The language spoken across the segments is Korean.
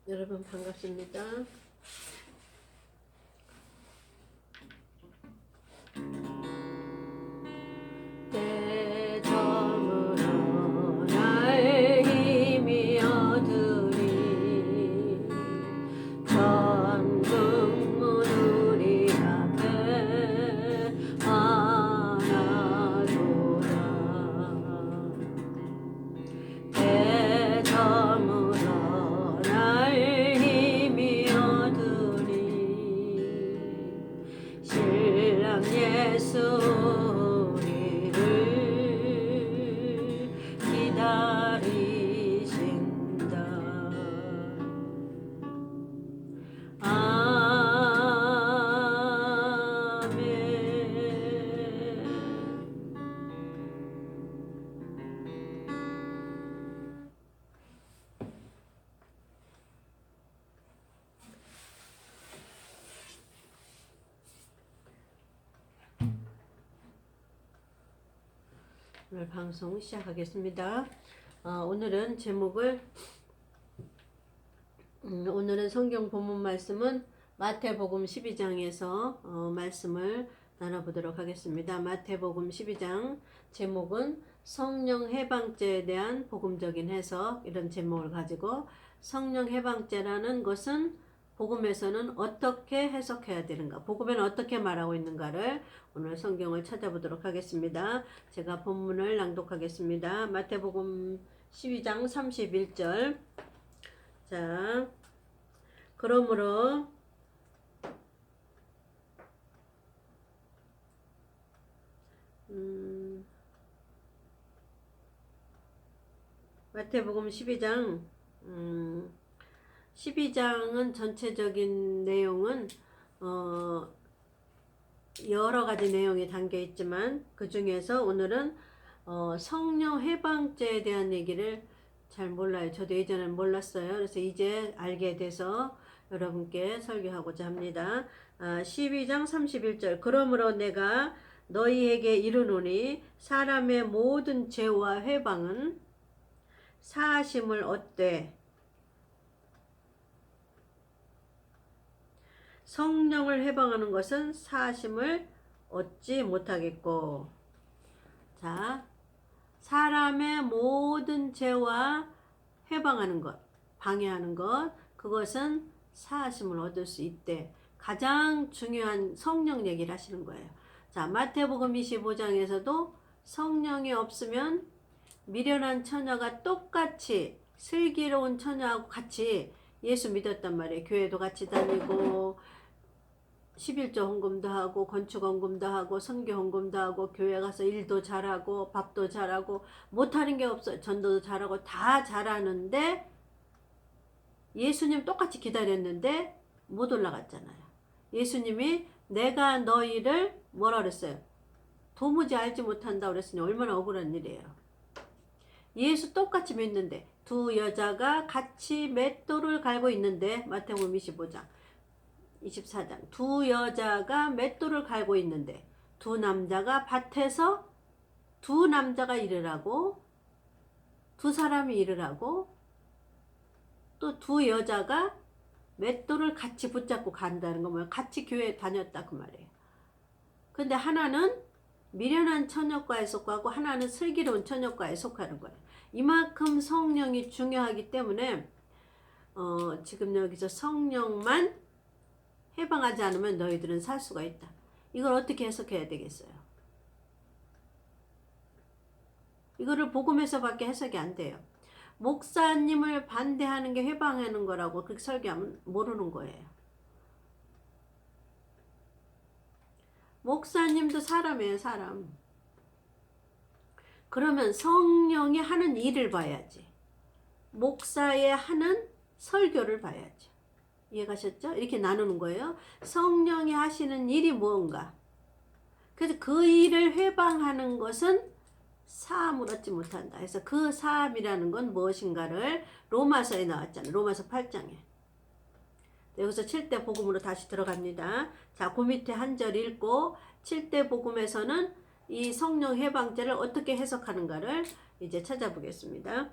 여러분 반갑습니다. 때저물어 나의 힘이 얻으리 전국 우리 앞에 하나도다. 때저물어 나의 힘이 얻으리 신랑 예수 기다리신다. 오늘 방송 시작하겠습니다. 오늘은 제목을 오늘은 성경 본문 말씀은 마태복음 12장에서 말씀을 나눠보도록 하겠습니다. 마태복음 12장 제목은 성령 해방죄에 대한 복음적인 해석, 이런 제목을 가지고 성령 해방죄라는 것은 복음에서는 어떻게 해석해야 되는가, 복음에는 어떻게 말하고 있는가를 오늘 성경을 찾아보도록 하겠습니다. 제가 본문을 낭독하겠습니다. 마태복음 12장 31절. 자, 그러므로 마태복음 12장 12장은 전체적인 내용은 여러 가지 내용이 담겨 있지만 그 중에서 오늘은 성령 해방죄에 대한 얘기를 잘 몰라요. 저도 예전엔 몰랐어요. 그래서 이제 알게 돼서 여러분께 설교하고자 합니다. 12장 31절. 그러므로 내가 너희에게 이르노니 사람의 모든 죄와 회방은 사하심을 얻되 성령을 해방하는 것은 사하심을 얻지 못하겠고. 자, 사람의 모든 죄와 해방하는 것, 방해하는 것, 그것은 사하심을 얻을 수 있대. 가장 중요한 성령 얘기를 하시는 거예요. 자, 마태복음 25장에서도 성령이 없으면 미련한 처녀가 똑같이 슬기로운 처녀하고 같이 예수 믿었단 말이에요. 교회도 같이 다니고 11조 헌금도 하고 건축 헌금도 하고 선교 헌금도 하고 교회 가서 일도 잘하고 밥도 잘하고 못하는 게 없어요. 전도도 잘하고 다 잘하는데 예수님 똑같이 기다렸는데 못 올라갔잖아요. 예수님이 내가 너희를 뭐라 그랬어요? 도무지 알지 못한다 그랬으니 얼마나 억울한 일이에요. 예수 똑같이 믿는데 두 여자가 같이 맷돌을 갈고 있는데 마태복음 25장 24장 두 여자가 맷돌을 갈고 있는데 두 남자가 밭에서 두 남자가 일을 하고 두 사람이 일을 하고 또 두 여자가 맷돌을 같이 붙잡고 간다는 거 뭐예요? 같이 교회에 다녔다 그 말이에요. 근데 하나는 미련한 처녀과에 속하고 하나는 슬기로운 처녀과에 속하는 거예요. 이만큼 성령이 중요하기 때문에 지금 여기서 성령만 해방하지 않으면 너희들은 살 수가 있다. 이걸 어떻게 해석해야 되겠어요? 이거를 복음에서밖에 해석이 안 돼요. 목사님을 반대하는 게 해방하는 거라고 그렇게 설교하면 모르는 거예요. 목사님도 사람이에요, 사람. 그러면 성령이 하는 일을 봐야지. 목사의 하는 설교를 봐야지. 이해가셨죠? 이렇게 나누는 거예요. 성령이 하시는 일이 무언가. 그래서 그 일을 회방하는 것은 사함을 얻지 못한다. 그래서 그 사함이라는 건 무엇인가를 로마서에 나왔잖아요. 로마서 8장에. 여기서 7대 복음으로 다시 들어갑니다. 자, 그 밑에 한 절 읽고 7대 복음에서는 이 성령 해방죄를 어떻게 해석하는가를 이제 찾아보겠습니다.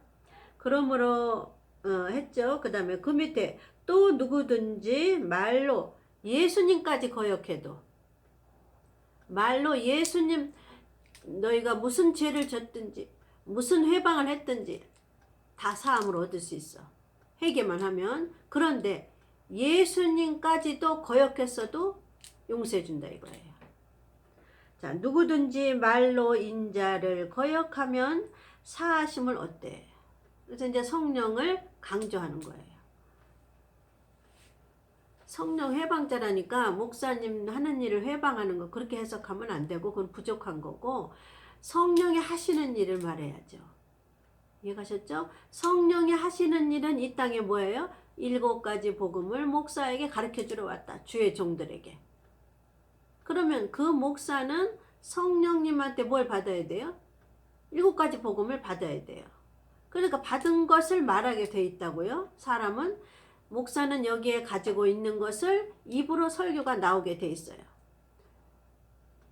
그러므로 했죠. 그 다음에 그 밑에 또 누구든지 말로 예수님까지 거역해도, 말로 예수님, 너희가 무슨 죄를 졌든지 무슨 회방을 했든지 다 사함을 얻을 수 있어. 회개만 하면. 그런데 예수님까지도 거역했어도 용서해 준다 이거예요. 자, 누구든지 말로 인자를 거역하면 사하심을 얻대. 그래서 이제 성령을 강조하는 거예요. 성령 해방자라니까 목사님 하는 일을 해방하는 거 그렇게 해석하면 안 되고 그건 부족한 거고, 성령이 하시는 일을 말해야죠. 이해가셨죠? 성령이 하시는 일은 이 땅에 뭐예요? 7가지 복음을 목사에게 가르쳐주러 왔다. 주의 종들에게. 그러면 그 목사는 성령님한테 뭘 받아야 돼요? 7가지 복음을 받아야 돼요. 그러니까 받은 것을 말하게 돼 있다고요. 사람은, 목사는 여기에 가지고 있는 것을 입으로 설교가 나오게 돼 있어요.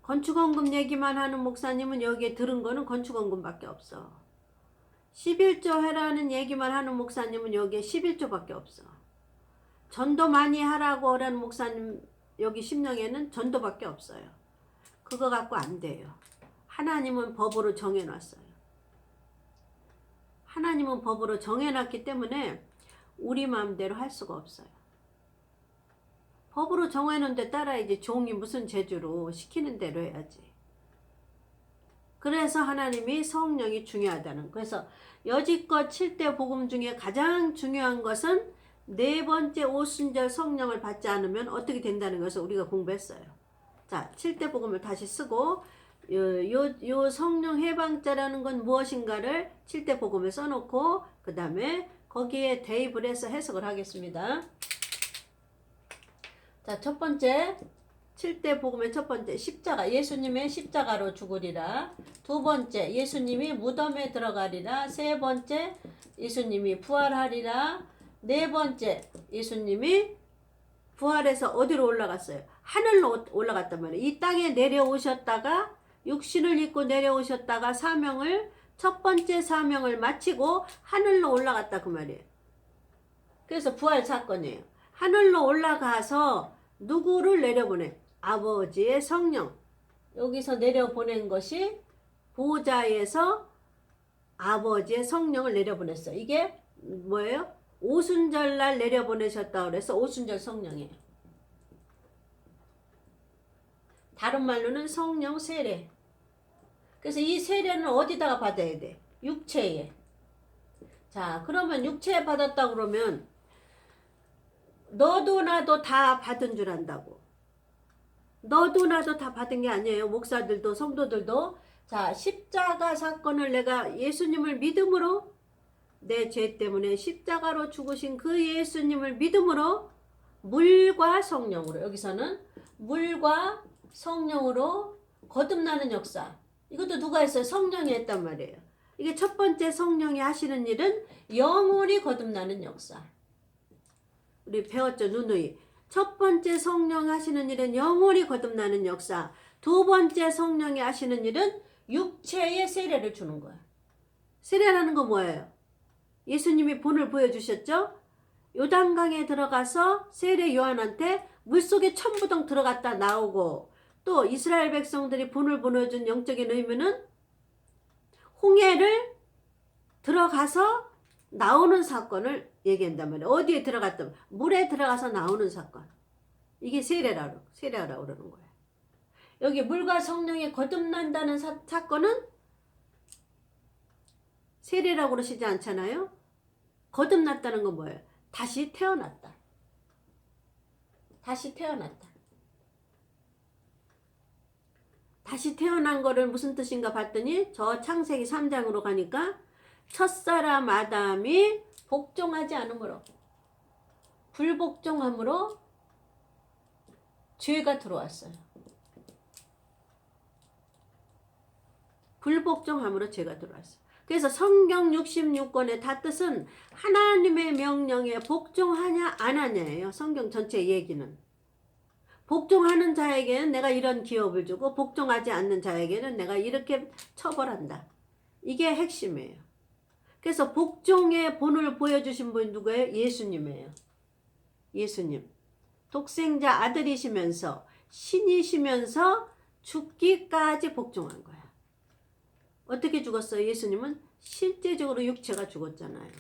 건축원금 얘기만 하는 목사님은 여기에 들은 거는 건축원금밖에 없어. 11조 해라는 얘기만 하는 목사님은 여기에 11조밖에 없어. 전도 많이 하라고 하는 목사님 여기 심령에는 전도밖에 없어요. 그거 갖고 안 돼요. 하나님은 법으로 정해놨어요. 하나님은 법으로 정해놨기 때문에 우리 마음대로 할 수가 없어요. 법으로 정해놓은 데 따라야지. 종이 무슨 재주로 시키는 대로 해야지. 그래서 하나님이 성령이 중요하다는. 그래서 여지껏 7대 복음 중에 가장 중요한 것은 4번째 오순절 성령을 받지 않으면 어떻게 된다는 것을 우리가 공부했어요. 자, 7대 복음을 다시 쓰고 요 성령 해방자라는 건 무엇인가를 7대 복음에 써놓고 그 다음에 거기에 대입을 해서 해석을 하겠습니다. 자, 첫 번째 7대 복음의 첫 번째 십자가, 예수님의 십자가로 죽으리라. 두 번째 예수님이 무덤에 들어가리라. 세 번째 예수님이 부활하리라. 네 번째 예수님이 부활해서 어디로 올라갔어요? 하늘로 올라갔단 말이에요. 이 땅에 내려오셨다가 육신을 입고 내려오셨다가 첫 번째 사명을 마치고 하늘로 올라갔다 그 말이에요. 그래서 부활 사건이에요. 하늘로 올라가서 누구를 내려보내? 아버지의 성령. 여기서 내려보낸 것이 보좌에서 아버지의 성령을 내려보냈어요. 이게 뭐예요? 오순절날 내려보내셨다고 그래서 오순절 성령이에요. 다른 말로는 성령 세례. 그래서 이 세례는 어디다가 받아야 돼? 육체에. 자, 그러면 육체에 받았다 그러면 너도 나도 다 받은 줄 안다고. 너도 나도 다 받은 게 아니에요. 목사들도 성도들도. 자, 십자가 사건을 내가 예수님을 믿음으로, 내 죄 때문에 십자가로 죽으신 그 예수님을 믿음으로 물과 성령으로, 여기서는 물과 성령으로 거듭나는 역사. 이것도 누가 했어요? 성령이 했단 말이에요. 이게 첫 번째 성령이 하시는 일은 영원히 거듭나는 역사. 우리 배웠죠? 누누이. 첫 번째 성령 하시는 일은 영원히 거듭나는 역사. 두 번째 성령이 하시는 일은 육체의 세례를 주는 거야. 세례라는 거 뭐예요? 예수님이 본을 보여주셨죠? 요단강에 들어가서 세례 요한한테 물속에 천부동 들어갔다 나오고, 또 이스라엘 백성들이 본을 보여준 영적인 의미는 홍해를 들어가서 나오는 사건을 얘기한단 말이에요. 어디에 들어갔다? 물에 들어가서 나오는 사건. 이게 세례라고 그러는 거예요. 여기 물과 성령이 거듭난다는 사건은 세례라고 그러시지 않잖아요. 거듭났다는 건 뭐예요? 다시 태어났다. 다시 태어났다. 다시 태어난 거를 무슨 뜻인가 봤더니 저 창세기 3장으로 가니까 첫사람 아담이 복종하지 않으므로, 불복종함으로 죄가 들어왔어요. 불복종함으로 죄가 들어왔어요. 그래서 성경 66권의 다 뜻은 하나님의 명령에 복종하냐 안 하냐예요. 성경 전체 얘기는. 복종하는 자에게는 내가 이런 기업을 주고 복종하지 않는 자에게는 내가 이렇게 처벌한다. 이게 핵심이에요. 그래서 복종의 본을 보여주신 분이 누구예요? 예수님이에요. 예수님. 독생자 아들이시면서 신이시면서 죽기까지 복종한 거야. 어떻게 죽었어요? 예수님은 실제적으로 육체가 죽었잖아요.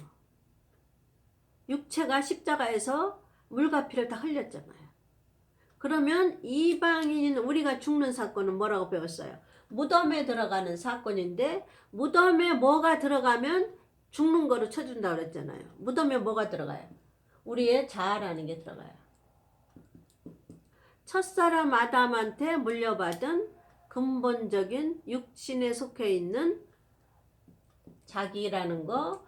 육체가 십자가에서 물과 피를 다 흘렸잖아요. 그러면 이방인인 우리가 죽는 사건은 뭐라고 배웠어요? 무덤에 들어가는 사건인데 무덤에 뭐가 들어가면 죽는 거로 쳐준다고 그랬잖아요. 무덤에 뭐가 들어가요? 우리의 자아라는 게 들어가요. 첫사람 아담한테 물려받은 근본적인 육신에 속해 있는 자기라는 거,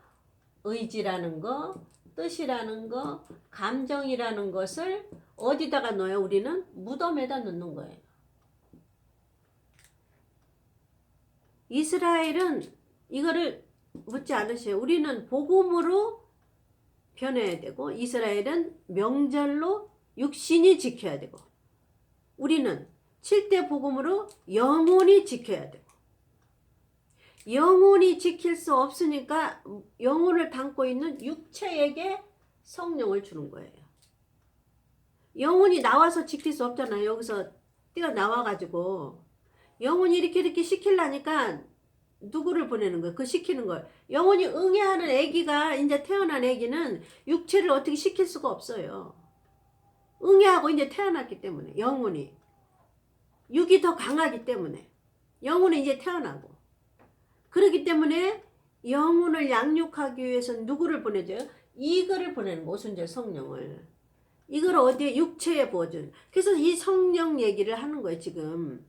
의지라는 거, 뜻이라는 거, 감정이라는 것을 어디다가 넣어요? 우리는 무덤에다 넣는 거예요. 이스라엘은 이거를 묻지 않으셔요. 우리는 복음으로 변해야 되고 이스라엘은 명절로 육신이 지켜야 되고 우리는 7대 복음으로 영혼이 지켜야 되고 영혼이 지킬 수 없으니까 영혼을 담고 있는 육체에게 성령을 주는 거예요. 영혼이 나와서 지킬 수 없잖아요. 여기서 뛰어나와가지고 영혼이 이렇게 시키려니까 누구를 보내는 거예요? 그 시키는 걸. 영혼이 응애하는 아기가 이제 태어난 아기는 육체를 어떻게 시킬 수가 없어요. 응애하고 이제 태어났기 때문에 영혼이 육이 더 강하기 때문에 영혼이 이제 태어나고 그렇기 때문에 영혼을 양육하기 위해서 누구를 보내줘요? 이거를 보내는 거, 오순절 성령을. 이걸 어디에? 육체에 부어주는. 그래서 이 성령 얘기를 하는 거예요 지금.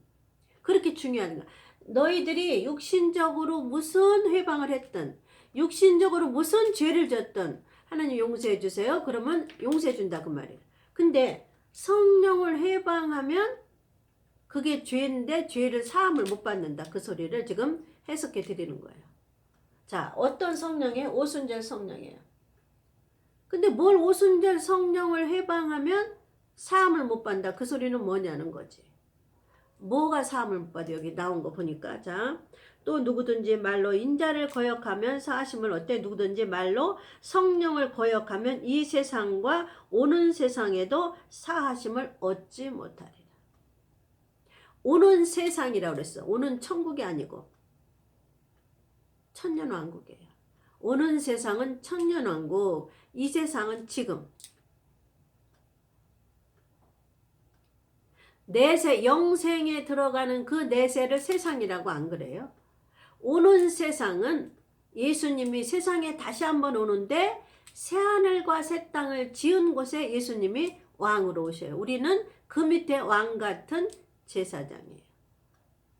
그렇게 중요한 거야. 너희들이 육신적으로 무슨 회방을 했든 육신적으로 무슨 죄를 졌든 하나님 용서해 주세요. 그러면 용서해 준다 그 말이에요. 근데 성령을 회방하면 그게 죄인데 죄를 사함을 못 받는다. 그 소리를 지금 해석해 드리는 거예요. 자, 어떤 성령이에요? 오순절 성령이에요. 근데 뭘 오순절 성령을 회방하면 사함을 못 받는다. 그 소리는 뭐냐는 거지. 뭐가 사함을 못 받아? 여기 나온 거 보니까. 자, 또 누구든지 말로 인자를 거역하면 사하심을 어때? 누구든지 말로 성령을 거역하면 이 세상과 오는 세상에도 사하심을 얻지 못하리라. 오는 세상이라고 그랬어. 오는 천국이 아니고 천년왕국이에요. 오는 세상은 천년왕국, 이 세상은 지금. 내세, 영생에 들어가는 그 내세를 세상이라고 안 그래요? 오는 세상은 예수님이 세상에 다시 한번 오는데 새하늘과 새 땅을 지은 곳에 예수님이 왕으로 오셔요. 우리는 그 밑에 왕 같은 제사장이에요.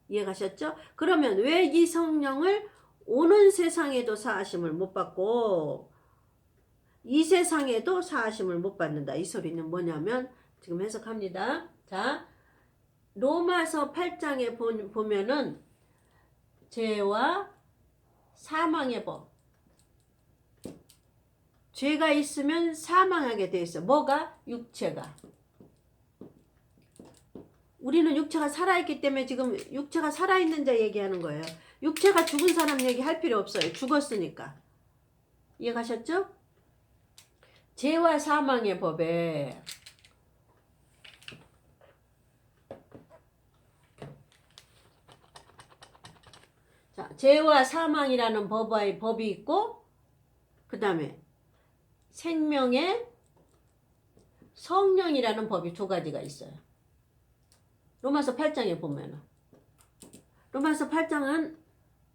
이해가셨죠? 그러면 왜 이 성령을 오는 세상에도 사하심을 못 받고 이 세상에도 사하심을 못 받는다. 이 소리는 뭐냐면 지금 해석합니다. 자, 로마서 8장에 보면은 죄와 사망의 법. 죄가 있으면 사망하게 돼 있어. 뭐가? 육체가. 우리는 육체가 살아있기 때문에 지금 육체가 살아있는 자 얘기하는 거예요. 육체가 죽은 사람 얘기할 필요 없어요. 죽었으니까. 이해가셨죠? 죄와 사망의 법에 자, 죄와 사망이라는 법이 있고 그 다음에 생명의 성령이라는 법이 두 가지가 있어요. 로마서 8장에 보면은 로마서 8장은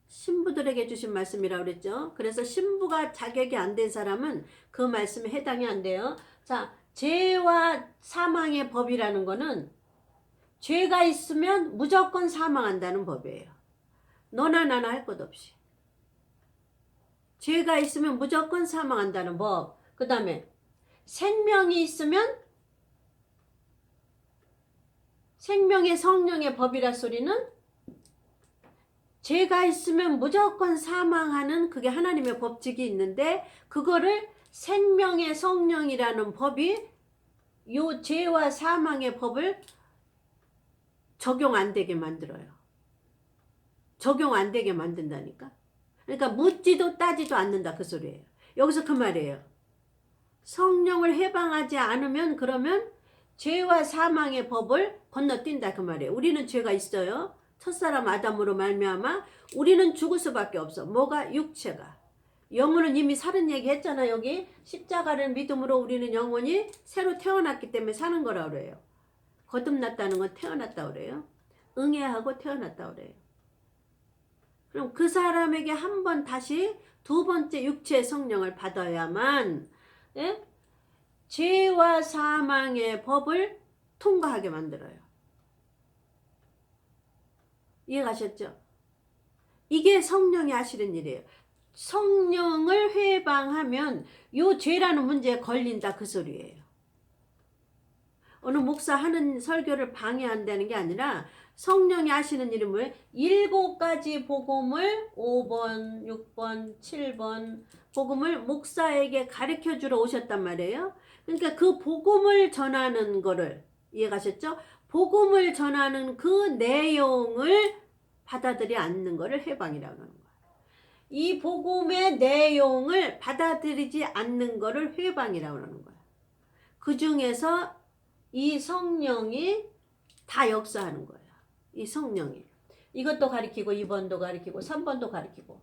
신부들에게 주신 말씀이라고 그랬죠. 그래서 신부가 자격이 안 된 사람은 그 말씀에 해당이 안 돼요. 자, 죄와 사망의 법이라는 거는 죄가 있으면 무조건 사망한다는 법이에요. 너나 나나 할 것 없이. 죄가 있으면 무조건 사망한다는 법. 그 다음에 생명이 있으면 생명의 성령의 법이라 소리는 죄가 있으면 무조건 사망하는 그게 하나님의 법칙이 있는데 그거를 생명의 성령이라는 법이 요 죄와 사망의 법을 적용 안 되게 만들어요. 적용 안 되게 만든다니까. 그러니까 묻지도 따지도 않는다 그 소리예요. 여기서 그 말이에요. 성령을 해방하지 않으면 그러면 죄와 사망의 법을 건너뛴다 그 말이에요. 우리는 죄가 있어요. 첫사람 아담으로 말미암아 우리는 죽을 수밖에 없어. 뭐가? 육체가. 영혼은 이미 사는 얘기 했잖아. 여기 십자가를 믿음으로 우리는 영혼이 새로 태어났기 때문에 사는 거라 그래요. 거듭났다는 건 태어났다 그래요. 응애하고 태어났다 그래요. 그럼 그 사람에게 한 번 다시 두 번째 육체의 성령을 받아야만 예? 죄와 사망의 법을 통과하게 만들어요. 이해가셨죠? 이게 성령이 하시는 일이에요. 성령을 회방하면 요 죄라는 문제에 걸린다 그 소리예요. 어느 목사 하는 설교를 방해한다는 게 아니라 성령이 하시는 일은 뭐예요? 7가지 복음을 5번, 6번, 7번 복음을 목사에게 가르쳐 주러 오셨단 말이에요. 그러니까 그 복음을 전하는 거를 이해가셨죠? 복음을 전하는 그 내용을 받아들이 않는 거를 해방이라고 하는 거예요. 이 복음의 내용을 받아들이지 않는 거를 회방이라고 하는 거예요. 그 중에서 이 성령이 다 역사하는 거예요. 이 성령이. 이것도 가리키고 2번도 가리키고 3번도 가리키고.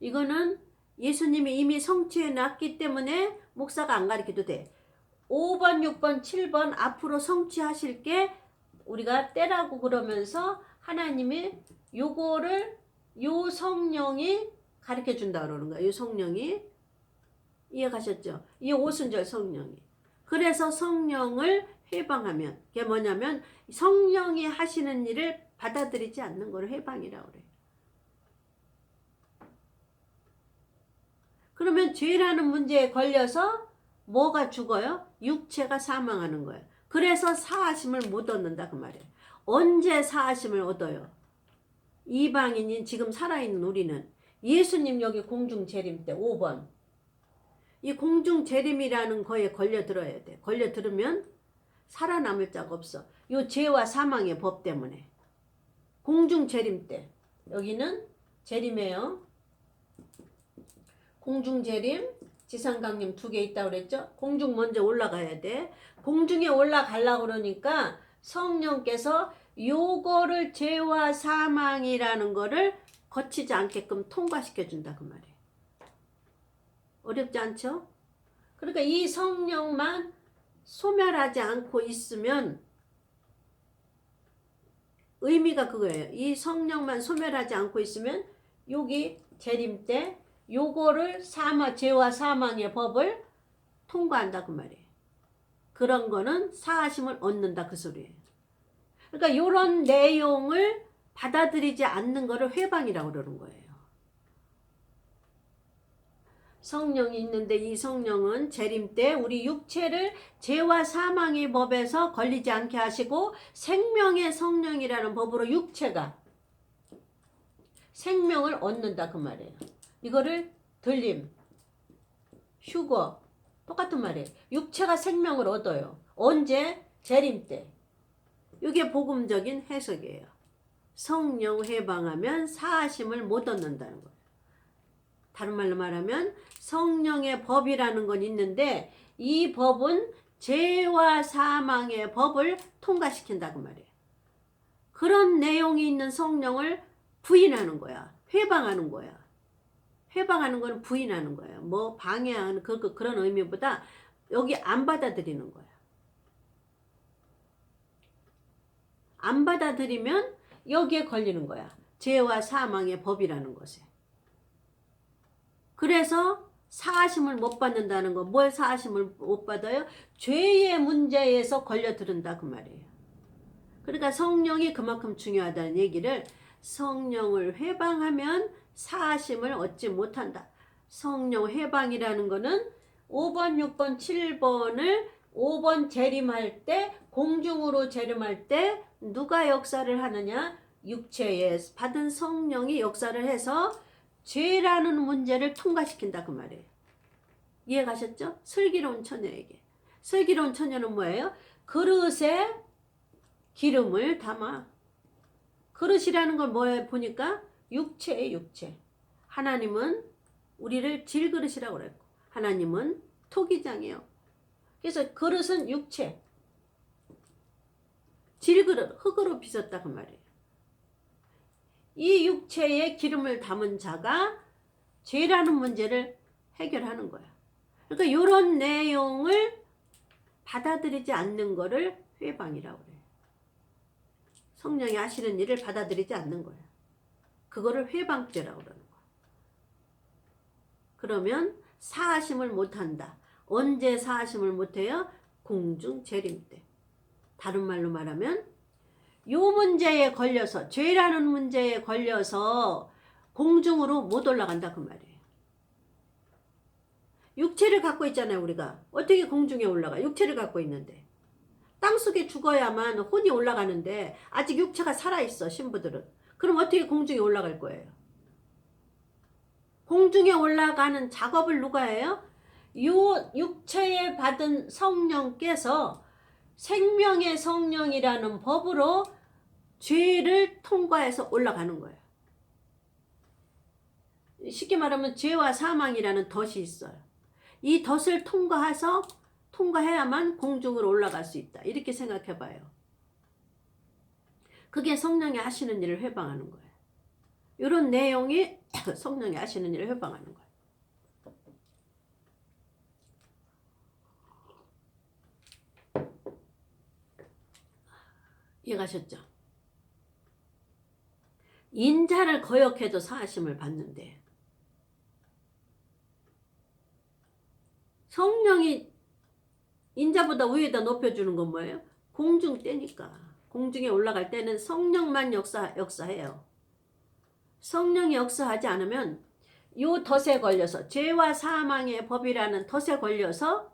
이거는 예수님이 이미 성취해 놨기 때문에 목사가 안 가리켜도 돼. 5번, 6번, 7번 앞으로 성취하실 게 우리가 때라고 그러면서 하나님이 요거를 요 성령이 가르쳐 준다 그러는 거예요. 요 성령이. 이해가셨죠? 이 오순절 성령이. 그래서 성령을 해방하면 그게 뭐냐면 성령이 하시는 일을 받아들이지 않는 걸 해방이라고 그래요. 그러면 죄라는 문제에 걸려서 뭐가 죽어요? 육체가 사망하는 거예요. 그래서 사하심을 못 얻는다 그 말이에요. 언제 사하심을 얻어요? 이방인인 지금 살아있는 우리는 예수님 여기 공중 재림 때 5번 이 공중 재림이라는 거에 걸려들어야 돼. 걸려들으면 살아남을 자가 없어. 요 죄와 사망의 법 때문에. 공중 재림 때. 여기는 재림이에요. 공중 재림, 지상 강림 2개 있다고 그랬죠? 공중 먼저 올라가야 돼. 공중에 올라가려고 그러니까 성령께서 요거를 죄와 사망이라는 거를 거치지 않게끔 통과시켜 준다 그 말이에요. 어렵지 않죠? 그러니까 이 성령만 소멸하지 않고 있으면 의미가 그거예요. 이 성령만 소멸하지 않고 있으면 여기 재림 때 요거를 죄와 사망의 법을 통과한다 그 말이에요. 그런 거는 사하심을 얻는다 그 소리예요. 그러니까 요런 내용을 받아들이지 않는 거를 회방이라고 그러는 거예요. 성령이 있는데 이 성령은 재림 때 우리 육체를 죄와 사망의 법에서 걸리지 않게 하시고 생명의 성령이라는 법으로 육체가 생명을 얻는다 그 말이에요. 이거를 들림, 휴거 똑같은 말이에요. 육체가 생명을 얻어요. 언제? 재림 때. 이게 복음적인 해석이에요. 성령 해방하면 사하심을 못 얻는다는 거예요. 다른 말로 말하면 성령의 법이라는 건 있는데 이 법은 죄와 사망의 법을 통과시킨다 그 말이에요. 그런 내용이 있는 성령을 부인하는 거야. 회방하는 거야. 회방하는 건 부인하는 거예요. 뭐 방해하는 그런 의미보다 여기 안 받아들이는 거야. 안 받아들이면 여기에 걸리는 거야. 죄와 사망의 법이라는 것에. 그래서 사하심을 못 받는다는 거. 뭘 사하심을 못 받아요? 죄의 문제에서 걸려들은다 그 말이에요. 그러니까 성령이 그만큼 중요하다는 얘기를 성령을 회방하면 사하심을 얻지 못한다. 성령 회방이라는 거는 5번, 6번, 7번을 5번 재림할 때 공중으로 재림할 때 누가 역사를 하느냐? 육체에 받은 성령이 역사를 해서 죄라는 문제를 통과시킨다 그 말이에요. 이해가셨죠? 슬기로운 처녀에게. 슬기로운 처녀는 뭐예요? 그릇에 기름을 담아. 그릇이라는 걸 뭐에 보니까 육체의 육체. 하나님은 우리를 질그릇이라고 그랬고 하나님은 토기장이에요. 그래서 그릇은 육체, 질그릇, 흙으로 빚었다 그 말이에요. 이 육체에 기름을 담은 자가 죄라는 문제를 해결하는 거야. 그러니까 이런 내용을 받아들이지 않는 거를 회방이라고 그래요. 성령이 하시는 일을 받아들이지 않는 거야. 그거를 회방죄라고 그러는 거야. 그러면 사하심을 못한다. 언제 사하심을 못해요? 공중 재림 때. 다른 말로 말하면 요 문제에 걸려서, 죄라는 문제에 걸려서 공중으로 못 올라간다 그 말이에요. 육체를 갖고 있잖아요. 우리가 어떻게 공중에 올라가? 육체를 갖고 있는데 땅속에 죽어야만 혼이 올라가는데 아직 육체가 살아있어 신부들은. 그럼 어떻게 공중에 올라갈 거예요? 공중에 올라가는 작업을 누가 해요? 요 육체에 받은 성령께서 생명의 성령이라는 법으로 죄를 통과해서 올라가는 거예요. 쉽게 말하면 죄와 사망이라는 덫이 있어요. 이 덫을 통과해야만 공중으로 올라갈 수 있다. 이렇게 생각해 봐요. 그게 성령이 하시는 일을 회방하는 거예요. 이런 내용이 성령이 하시는 일을 회방하는 거예요. 이해가셨죠? 인자를 거역해도 사하심을 받는데 성령이 인자보다 위에다 높여주는 건 뭐예요? 공중 때니까. 공중에 올라갈 때는 성령만 역사해요. 성령이 역사하지 않으면 요 덫에 걸려서 죄와 사망의 법이라는 덫에 걸려서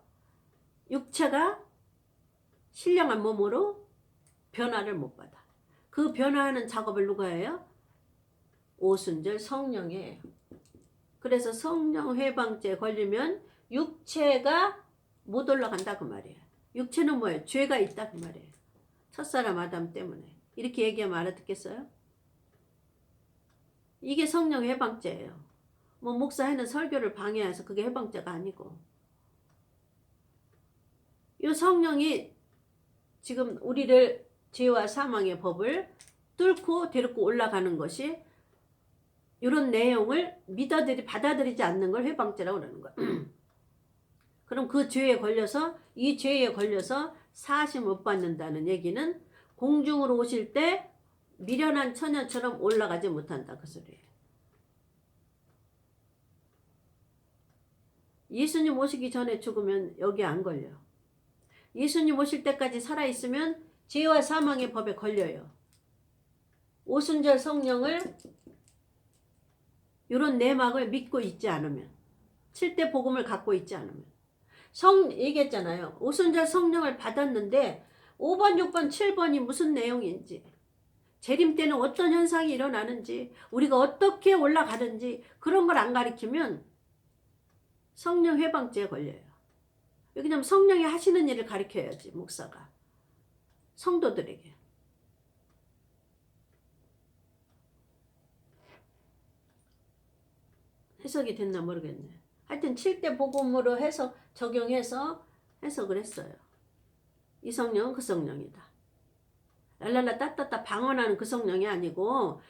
육체가 신령한 몸으로 변화를 못 받아. 그 변화하는 작업을 누가 해요? 오순절 성령이에요. 그래서 성령 회방죄에 걸리면 육체가 못 올라간다 그 말이에요. 육체는 뭐예요? 죄가 있다 그 말이에요. 첫사람 아담 때문에. 이렇게 얘기하면 알아듣겠어요? 이게 성령 해방죄예요. 뭐 목사회는 설교를 방해해서 그게 해방죄가 아니고. 이 성령이 지금 우리를 죄와 사망의 법을 뚫고 데리고 올라가는 것이 이런 내용을 받아들이지 않는 걸 회방죄라고 그러는 거야. 그럼 그 죄에 걸려서 이 죄에 걸려서 사하심 못 받는다는 얘기는 공중으로 오실 때 미련한 처녀처럼 올라가지 못한다 그 소리예요. 예수님 오시기 전에 죽으면 여기 안 걸려. 예수님 오실 때까지 살아있으면 죄와 사망의 법에 걸려요. 오순절 성령을 이런 내막을 믿고 있지 않으면 7대 복음을 갖고 있지 않으면 얘기했잖아요. 오순절 성령을 받았는데 5번, 6번, 7번이 무슨 내용인지 재림 때는 어떤 현상이 일어나는지 우리가 어떻게 올라가는지 그런 걸 안 가르치면 성령 회방죄에 걸려요. 왜냐하면 성령이 하시는 일을 가르쳐야지 목사가 성도들에게. 해석이 됐나 모르겠네. 하여튼 7대 복음으로 해서 적용해서 해석을 했어요. 이 성령은 그 성령이다. 랄랄라 따따따 방언하는 그 성령이 아니고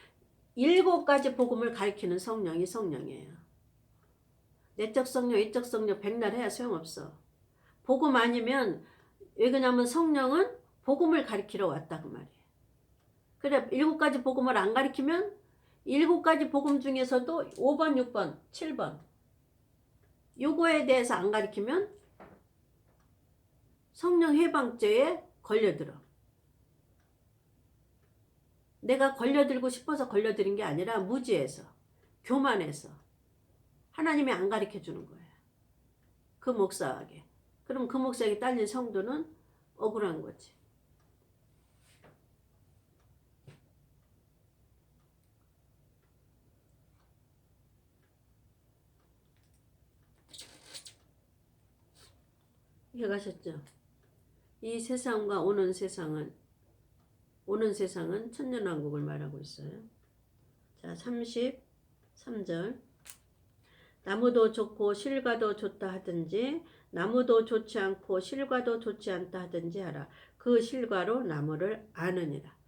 7가지 복음을 가리키는 성령이 성령이에요. 내적 성령, 이적 성령 백날 해야 소용없어. 복음 아니면 왜 그러냐면 성령은 복음을 가리키러 왔다 그 말이에요. 그래 7가지 복음을 안 가리키면 7가지 복음 중에서도 5번, 6번, 7번 요거에 대해서 안 가리키면 성령 해방죄에 걸려들어. 내가 걸려들고 싶어서 걸려들인 게 아니라 무지해서 교만해서 하나님이 안 가르쳐주는 거예요. 그 목사에게. 그럼 그 목사에게 딸린 성도는 억울한 거지. 이해가셨죠? 이 세상과 오는 세상은 천년왕국을 말하고 있어요. 자, 33절 나무도 좋고 실과도 좋다 하든지 나무도 좋지 않고 실과도 좋지 않다 하든지 하라. 그 실과로 나무를 아느니라.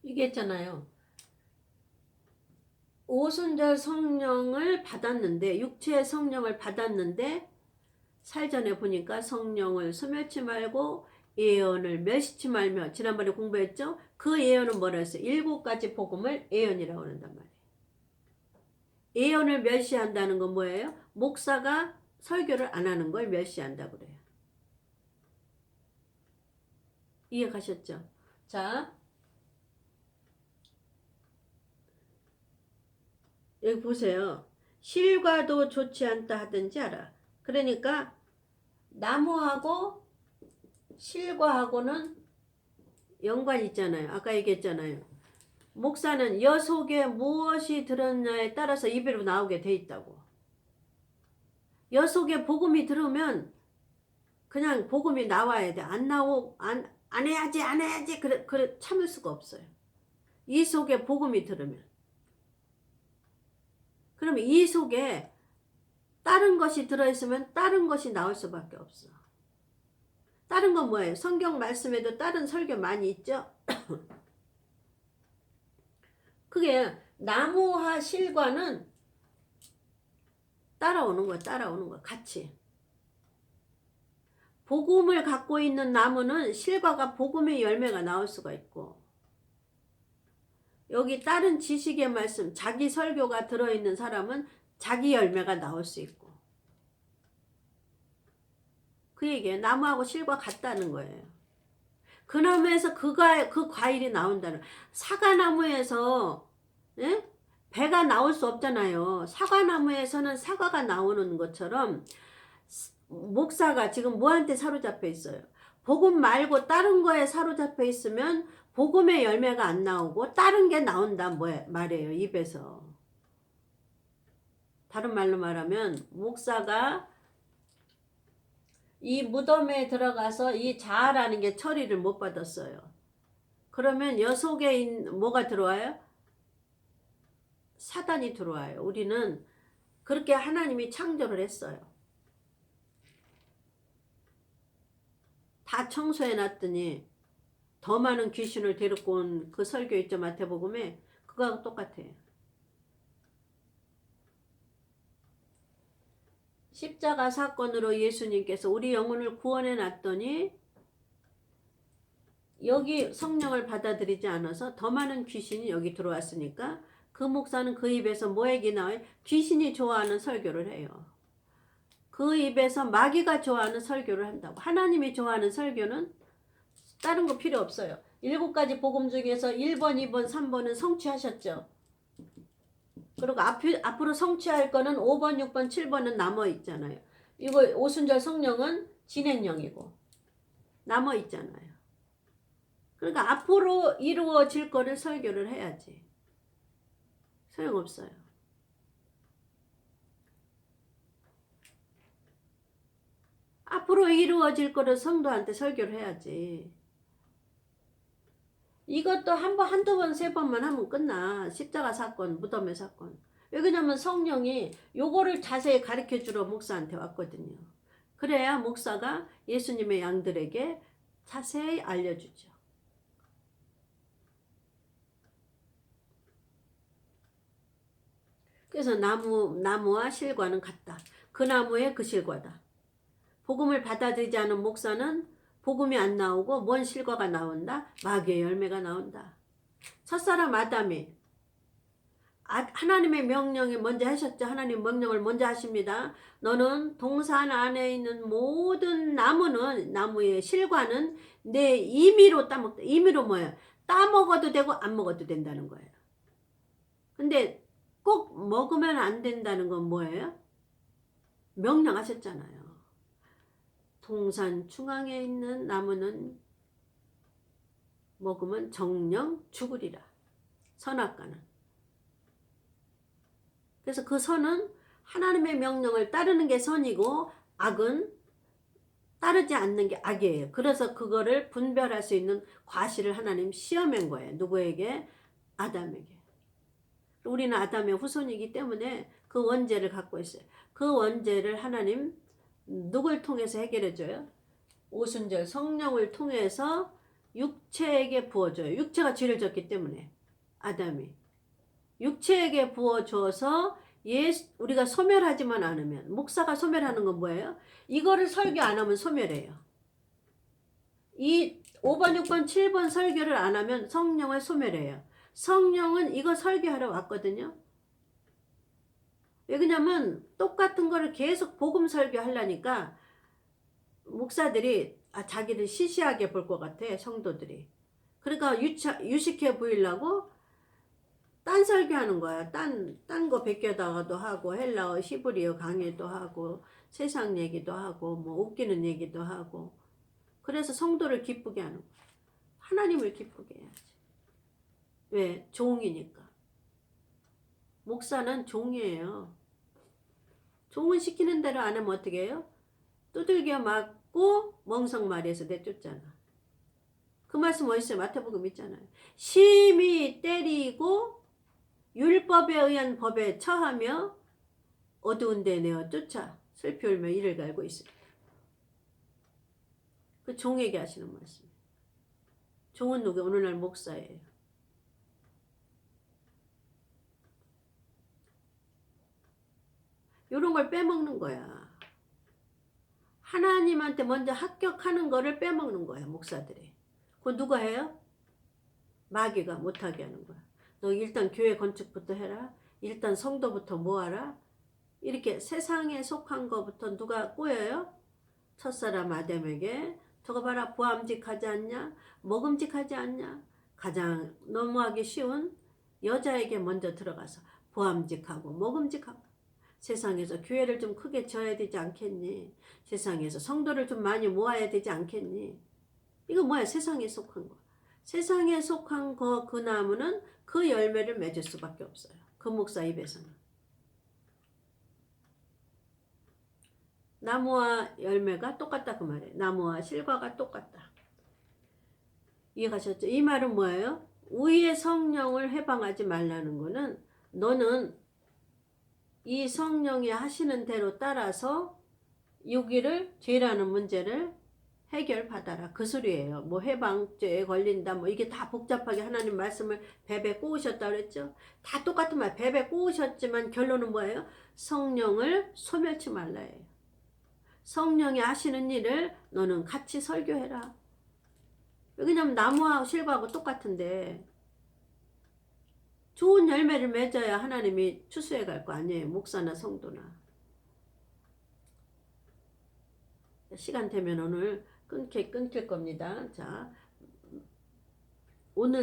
이게 있잖아요. 오순절 성령을 받았는데 육체의 성령을 받았는데 살전에 보니까 성령을 소멸치 말고 예언을 멸시치 말며 지난번에 공부했죠? 그 예언은 뭐라 했어요? 7가지 복음을 예언이라고 한단 말이에요. 예언을 멸시한다는 건 뭐예요? 목사가 설교를 안 하는 걸 멸시한다고 그래요. 이해 가셨죠? 자, 여기 보세요. 실과도 좋지 않다 하든지 하라. 그러니까 나무하고 실과하고는 연관이 있잖아요. 아까 얘기했잖아요. 목사는 여 속에 무엇이 들었냐에 따라서 입으로 나오게 돼 있다고. 여 속에 복음이 들으면 그냥 복음이 나와야 돼. 안 해야지. 그래 참을 수가 없어요. 이 속에 복음이 들으면. 그러면 이 속에 다른 것이 들어있으면 다른 것이 나올 수밖에 없어. 다른 건 뭐예요? 성경 말씀에도 다른 설교 많이 있죠? 그게 나무와 실과는 따라오는 거야. 같이. 복음을 갖고 있는 나무는 실과가 복음의 열매가 나올 수가 있고, 여기 다른 지식의 말씀, 자기 설교가 들어있는 사람은 자기 열매가 나올 수 있고, 그 얘기예요. 나무하고 실과 같다는 거예요. 그 나무에서 그 과일이 나온다는. 사과나무에서 예? 배가 나올 수 없잖아요. 사과나무에서는 사과가 나오는 것처럼 목사가 지금 뭐한테 사로잡혀 있어요? 복음 말고 다른 거에 사로잡혀 있으면 복음의 열매가 안 나오고 다른 게 나온다 말이에요. 입에서. 다른 말로 말하면 목사가 이 무덤에 들어가서 이 자아라는 게 처리를 못 받았어요. 그러면 여 속에 뭐가 들어와요? 사단이 들어와요. 우리는 그렇게 하나님이 창조를 했어요. 다 청소해 놨더니 더 많은 귀신을 데리고 온 그 설교 있죠? 마태복음에. 그거하고 똑같아요. 십자가 사건으로 예수님께서 우리 영혼을 구원해 놨더니 여기 성령을 받아들이지 않아서 더 많은 귀신이 여기 들어왔으니까 그 목사는 그 입에서 뭐 얘기 나와요? 귀신이 좋아하는 설교를 해요. 그 입에서 마귀가 좋아하는 설교를 한다고. 하나님이 좋아하는 설교는 다른 거 필요 없어요. 7가지 복음 중에서 1번, 2번, 3번은 성취하셨죠. 그리고 앞으로 성취할 거는 5번, 6번, 7번은 남아 있잖아요. 이거 오순절 성령은 진행령이고 남아 있잖아요. 그러니까 앞으로 이루어질 거를 설교를 해야지. 소용없어요. 앞으로 이루어질 거를 성도한테 설교를 해야지. 이것도 한두 번, 세 번만 하면 끝나. 십자가 사건, 무덤의 사건. 왜 그러냐면 성령이 요거를 자세히 가르쳐 주러 목사한테 왔거든요. 그래야 목사가 예수님의 양들에게 자세히 알려주죠. 그래서 나무와 실과는 같다. 그 나무에 그 실과다. 복음을 받아들이지 않은 목사는 복음이 안 나오고 뭔 실과가 나온다? 마귀의 열매가 나온다. 첫사람 아담이 하나님의 명령이 먼저 하셨죠. 하나님 명령을 먼저 하십니다. 너는 동산 안에 있는 모든 나무의 실과는 내 임의로 따먹다. 임의로 뭐예요? 따먹어도 되고 안 먹어도 된다는 거예요. 근데 꼭 먹으면 안 된다는 건 뭐예요? 명령하셨잖아요. 동산 중앙에 있는 나무는 먹으면 정령 죽으리라. 선악과는. 그래서 그 선은 하나님의 명령을 따르는 게 선이고 악은 따르지 않는 게 악이에요. 그래서 그거를 분별할 수 있는 과실을 하나님 시험한 거예요. 누구에게? 아담에게. 우리는 아담의 후손이기 때문에 그 원죄를 갖고 있어요. 그 원죄를 하나님 누굴 통해서 해결해 줘요? 오순절 성령을 통해서 육체에게 부어줘요. 육체가 죄를 졌기 때문에 아담이 육체에게 부어줘서 우리가 소멸하지만 않으면, 목사가 소멸하는 건 뭐예요? 이거를 설교 안 하면 소멸해요. 이 5번, 6번, 7번 설교를 안 하면 성령을 소멸해요. 성령은 이거 설교하러 왔거든요. 왜 그러냐면 똑같은 거를 계속 복음 설교하려니까 목사들이 자기를 시시하게 볼 것 같아, 성도들이. 그러니까 유식해 보이려고 딴 설교하는 거야. 딴 거 베껴다가도 하고, 헬라어, 히브리어 강의도 하고, 세상 얘기도 하고, 뭐 웃기는 얘기도 하고. 그래서 성도를 기쁘게 하는 거야. 하나님을 기쁘게 해야지. 왜? 종이니까. 목사는 종이에요. 종은 시키는 대로 안 하면 어떻게 해요? 두들겨 맞고 멍석마리에서 내쫓잖아. 그 말씀 어디서 마태복음 있잖아요. 심히 때리고 율법에 의한 법에 처하며 어두운 데 내어 쫓아 슬피 울며 이를 갈고 있습니다. 그 종에게 하시는 말씀. 종은 누구? 오늘날 목사예요. 이런 걸 빼먹는 거야. 하나님한테 먼저 합격하는 거를 빼먹는 거야, 목사들이. 그거 누가 해요? 마귀가 못하게 하는 거야. 너 일단 교회 건축부터 해라. 일단 성도부터 모아라. 이렇게 세상에 속한 거부터 누가 꼬여요? 첫사람 아담에게 저거 봐라, 보암직하지 않냐? 먹음직하지 않냐? 가장 너무하기 쉬운 여자에게 먼저 들어가서 보암직하고 먹음직하고, 세상에서 교회를 좀 크게 지어야 되지 않겠니? 세상에서 성도를 좀 많이 모아야 되지 않겠니? 이거 뭐야? 세상에 속한 거. 세상에 속한 거, 그 나무는 그 열매를 맺을 수밖에 없어요. 그 목사 입에서는. 나무와 열매가 똑같다 그 말이에요. 나무와 실과가 똑같다. 이해가셨죠? 이 말은 뭐예요? 우리의 성령을 해방하지 말라는 거는, 너는 이 성령이 하시는 대로 따라서 여기를, 죄라는 문제를 해결받아라. 그 소리예요. 뭐 해방죄에 걸린다, 뭐 이게 다 복잡하게 하나님 말씀을 베베 꼬우셨다 그랬죠? 다 똑같은 말, 베베 꼬우셨지만 결론은 뭐예요? 성령을 소멸치 말라예요. 성령이 하시는 일을 너는 같이 설교해라. 왜냐면 나무하고 실과하고 똑같은데 좋은 열매를 맺어야 하나님이 추수해 갈 거 아니에요. 목사나 성도나. 시간 되면 오늘 끊길 겁니다. 자,